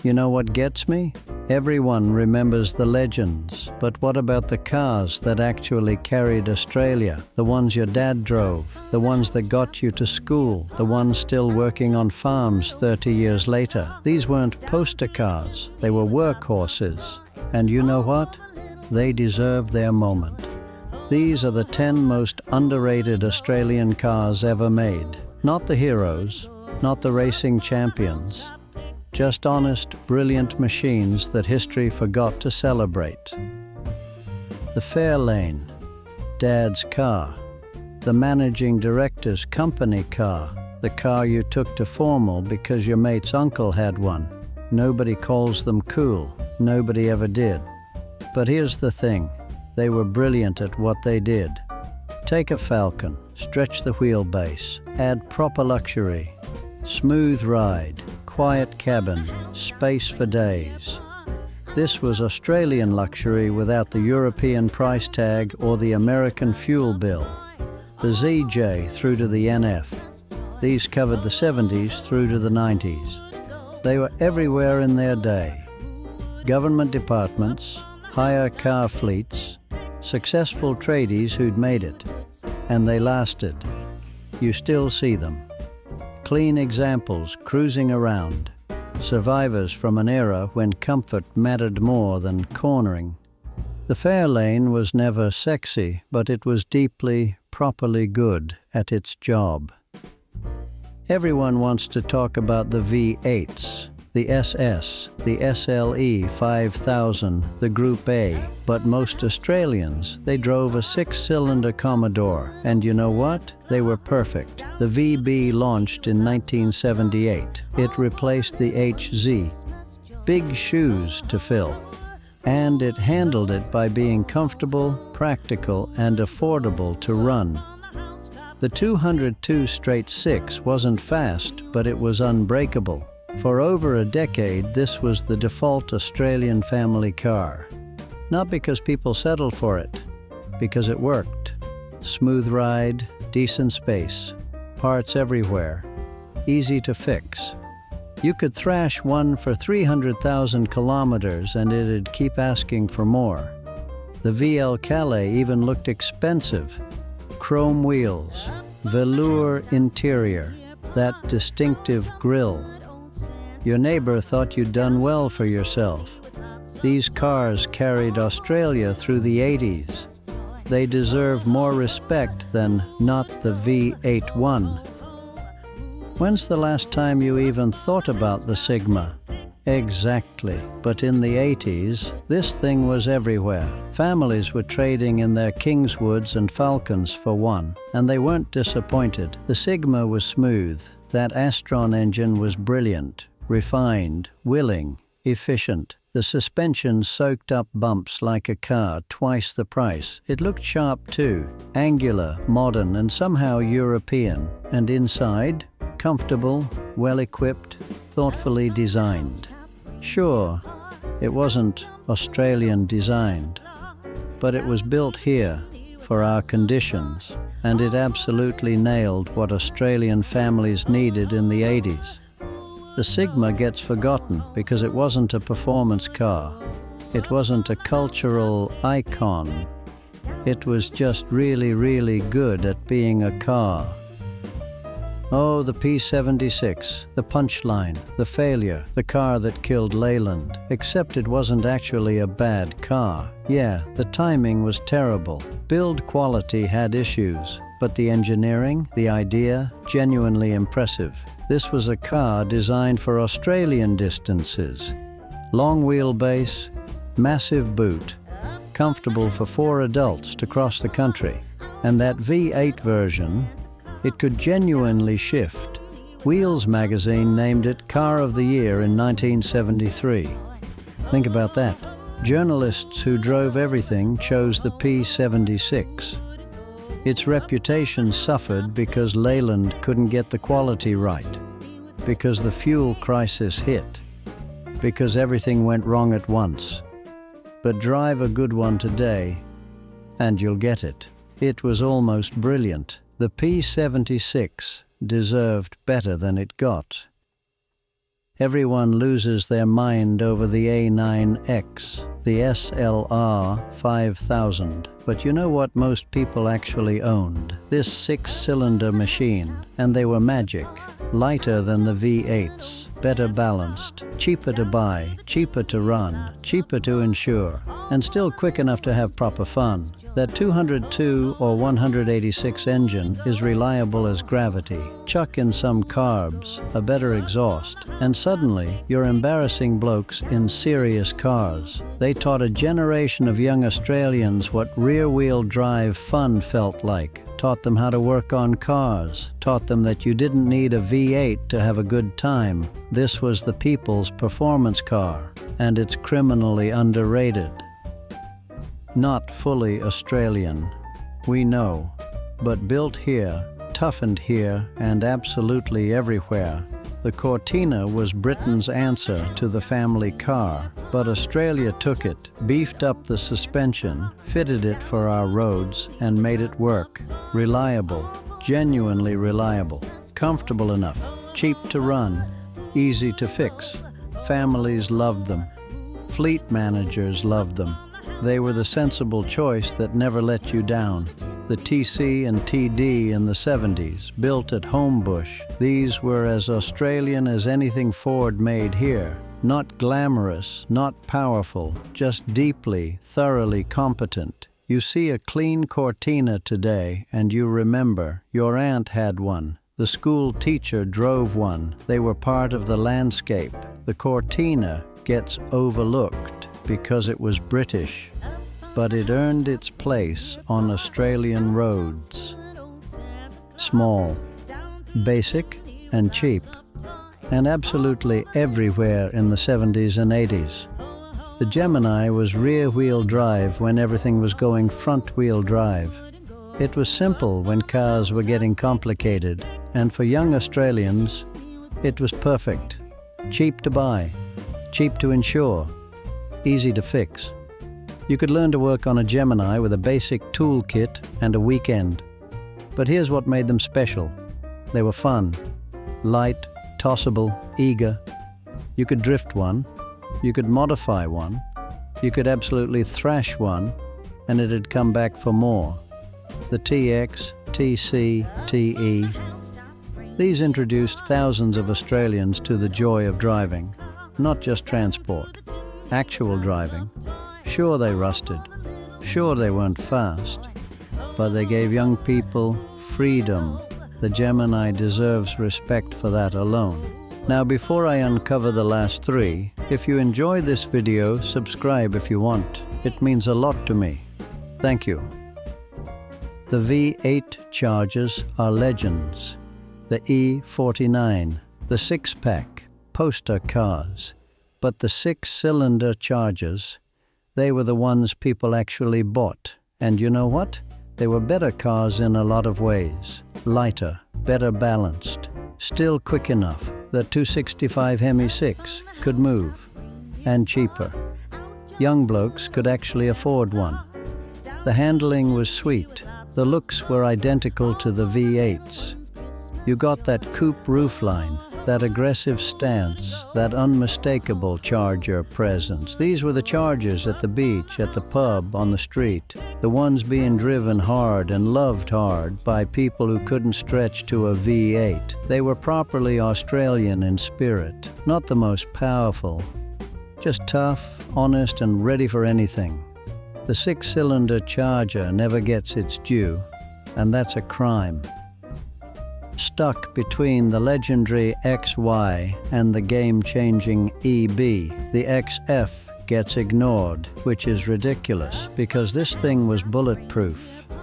You know what gets me? Everyone remembers the legends, but what about the cars that actually carried Australia? The ones your dad drove, the ones that got you to school, the ones still working on farms 30 years later. These weren't poster cars, they were workhorses. And you know what? They deserve their moment. These are the 10 most underrated Australian cars ever made. Not the heroes, not the racing champions. Just honest, brilliant machines that history forgot to celebrate. The Fairlane, Dad's car. The managing director's company car. The car you took to formal because your mate's uncle had one. Nobody calls them cool. Nobody ever did. But here's the thing. They were brilliant at what they did. Take a Falcon, stretch the wheelbase, add proper luxury, smooth ride, quiet cabin, space for days. This was Australian luxury without the European price tag or the American fuel bill. The ZJ through to the NF. These covered the 70s through to the 90s. They were everywhere in their day. Government departments, hire car fleets, successful tradies who'd made it. And they lasted. You still see them. Clean examples cruising around, survivors from an era when comfort mattered more than cornering. The Fairlane was never sexy, but it was deeply, properly good at its job. Everyone wants to talk about the V8s, the SS, the SLE 5000, the Group A, but most Australians, they drove a 6-cylinder Commodore, and you know what? They were perfect. The VB launched in 1978. It replaced the HZ. Big shoes to fill. And it handled it by being comfortable, practical, and affordable to run. The 202 straight 6 wasn't fast, but it was unbreakable. For over a decade, this was the default Australian family car. Not because people settled for it, because it worked. Smooth ride, decent space, parts everywhere, easy to fix. You could thrash one for 300,000 kilometers and it'd keep asking for more. The VL Calais even looked expensive. Chrome wheels, velour interior, that distinctive grille. Your neighbor thought you'd done well for yourself. These cars carried Australia through the 80s. They deserve more respect than not the V81. When's the last time you even thought about the Sigma? Exactly, but in the 80s, this thing was everywhere. Families were trading in their Kingswoods and Falcons for one, and they weren't disappointed. The Sigma was smooth. That Astron engine was brilliant. Refined, willing, efficient. The suspension soaked up bumps like a car twice the price. It looked sharp too, angular, modern, and somehow European. And inside, comfortable, well-equipped, thoughtfully designed. Sure, it wasn't Australian designed, but it was built here for our conditions, and it absolutely nailed what Australian families needed in the 80s. The Sigma gets forgotten because it wasn't a performance car. It wasn't a cultural icon. It was just really, really good at being a car. Oh, the P76, the punchline, the failure, the car that killed Leyland. Except it wasn't actually a bad car. Yeah, the timing was terrible. Build quality had issues, but the engineering, the idea, genuinely impressive. This was a car designed for Australian distances. Long wheelbase, massive boot, comfortable for 4 adults to cross the country. And that V8 version, it could genuinely shift. Wheels magazine named it Car of the Year in 1973. Think about that. Journalists who drove everything chose the P76. Its reputation suffered because Leyland couldn't get the quality right, because the fuel crisis hit, because everything went wrong at once. But drive a good one today, and you'll get it. It was almost brilliant. The P76 deserved better than it got. Everyone loses their mind over the A9X, the SLR 5000. But you know what most people actually owned? This 6-cylinder machine. And they were magic. Lighter than the V8s, better balanced, cheaper to buy, cheaper to run, cheaper to insure, and still quick enough to have proper fun. That 202 or 186 engine is reliable as gravity. Chuck in some carbs, a better exhaust, and suddenly you're embarrassing blokes in serious cars. They taught a generation of young Australians what rear-wheel drive fun felt like. Taught them how to work on cars, taught them that you didn't need a V8 to have a good time. This was the people's performance car, and it's criminally underrated. Not fully Australian, we know, but built here, toughened here, and absolutely everywhere. The Cortina was Britain's answer to the family car, but Australia took it, beefed up the suspension, fitted it for our roads, and made it work. Reliable, genuinely reliable, comfortable enough, cheap to run, easy to fix. Families loved them. Fleet managers loved them. They were the sensible choice that never let you down. The TC and TD in the 70s, built at Homebush, these were as Australian as anything Ford made here. Not glamorous, not powerful, just deeply, thoroughly competent. You see a clean Cortina today and you remember, your aunt had one. The school teacher drove one. They were part of the landscape. The Cortina gets overlooked because it was British, but it earned its place on Australian roads. Small, basic, and cheap, and absolutely everywhere in the 70s and 80s. The Gemini was rear-wheel drive when everything was going front-wheel drive. It was simple when cars were getting complicated, and for young Australians, it was perfect. Cheap to buy, cheap to insure, easy to fix. You could learn to work on a Gemini with a basic toolkit and a weekend. But here's what made them special. They were fun, light, tossable, eager. You could drift one, you could modify one, you could absolutely thrash one, and it'd come back for more. The TX, TC, TE. These introduced thousands of Australians to the joy of driving, not just transport. Actual driving. Sure, they rusted. Sure, they weren't fast. But they gave young people freedom. The Gemini deserves respect for that alone. Now, before I uncover the last three, if you enjoy this video, subscribe if you want. It means a lot to me. Thank you. The V8 Chargers are legends. The E49, the six-pack, poster cars. But the 6-cylinder Chargers, they were the ones people actually bought. And you know what? They were better cars in a lot of ways. Lighter, better balanced, still quick enough that 265 Hemi 6 could move, and cheaper. Young blokes could actually afford one. The handling was sweet. The looks were identical to the V8s. You got that coupe roofline, that aggressive stance, that unmistakable Charger presence. These were the Chargers at the beach, at the pub, on the street. The ones being driven hard and loved hard by people who couldn't stretch to a V8. They were properly Australian in spirit. Not the most powerful, just tough, honest, and ready for anything. The 6-cylinder Charger never gets its due, and that's a crime. Stuck between the legendary XY and the game-changing EB, the XF gets ignored, which is ridiculous because this thing was bulletproof.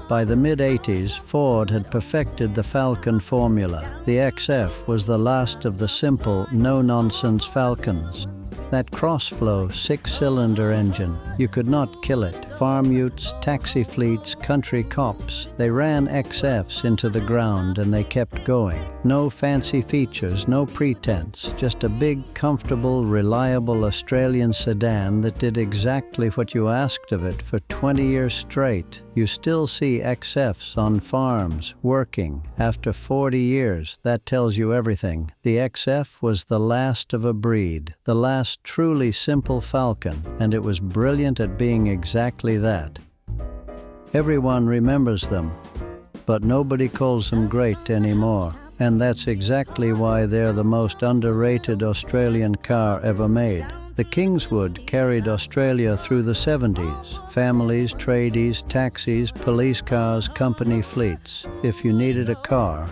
By the mid-80s, Ford had perfected the Falcon formula. The XF was the last of the simple, no-nonsense Falcons. That cross-flow 6-cylinder engine, you could not kill it. Farm utes, taxi fleets, country cops, they ran XFs into the ground and they kept going. No fancy features, no pretense, just a big, comfortable, reliable Australian sedan that did exactly what you asked of it for 20 years straight. You still see XFs on farms, working. After 40 years, that tells you everything. The XF was the last of a breed, the last truly simple Falcon, and it was brilliant at being exactly that. Everyone remembers them, but nobody calls them great anymore. And that's exactly why they're the most underrated Australian car ever made. The Kingswood carried Australia through the 70s. Families, tradies, taxis, police cars, company fleets. If you needed a car,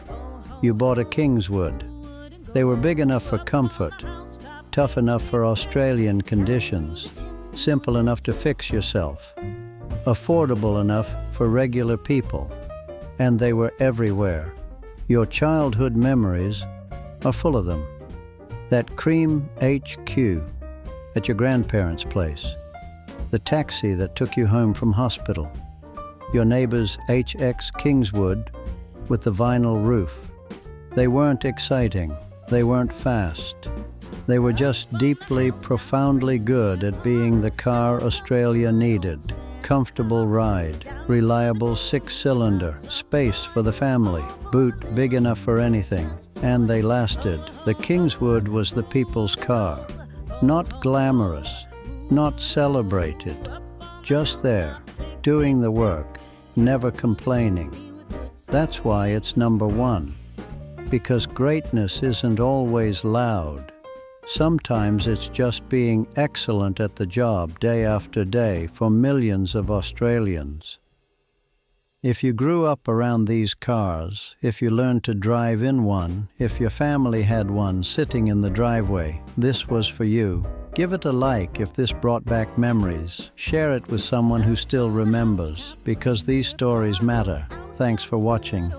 you bought a Kingswood. They were big enough for comfort, tough enough for Australian conditions, simple enough to fix yourself, affordable enough for regular people. And they were everywhere. Your childhood memories are full of them. That cream HQ at your grandparents' place, the taxi that took you home from hospital, your neighbor's HX Kingswood with the vinyl roof. They weren't exciting, they weren't fast. They were just deeply, profoundly good at being the car Australia needed. Comfortable ride, reliable 6-cylinder, space for the family, boot big enough for anything, and they lasted. The Kingswood was the people's car. Not glamorous, not celebrated, just there, doing the work, never complaining. That's why it's number one, because greatness isn't always loud. Sometimes it's just being excellent at the job day after day for millions of Australians. If you grew up around these cars, if you learned to drive in one, if your family had one sitting in the driveway, this was for you. Give it a like if this brought back memories. Share it with someone who still remembers, because these stories matter. Thanks for watching.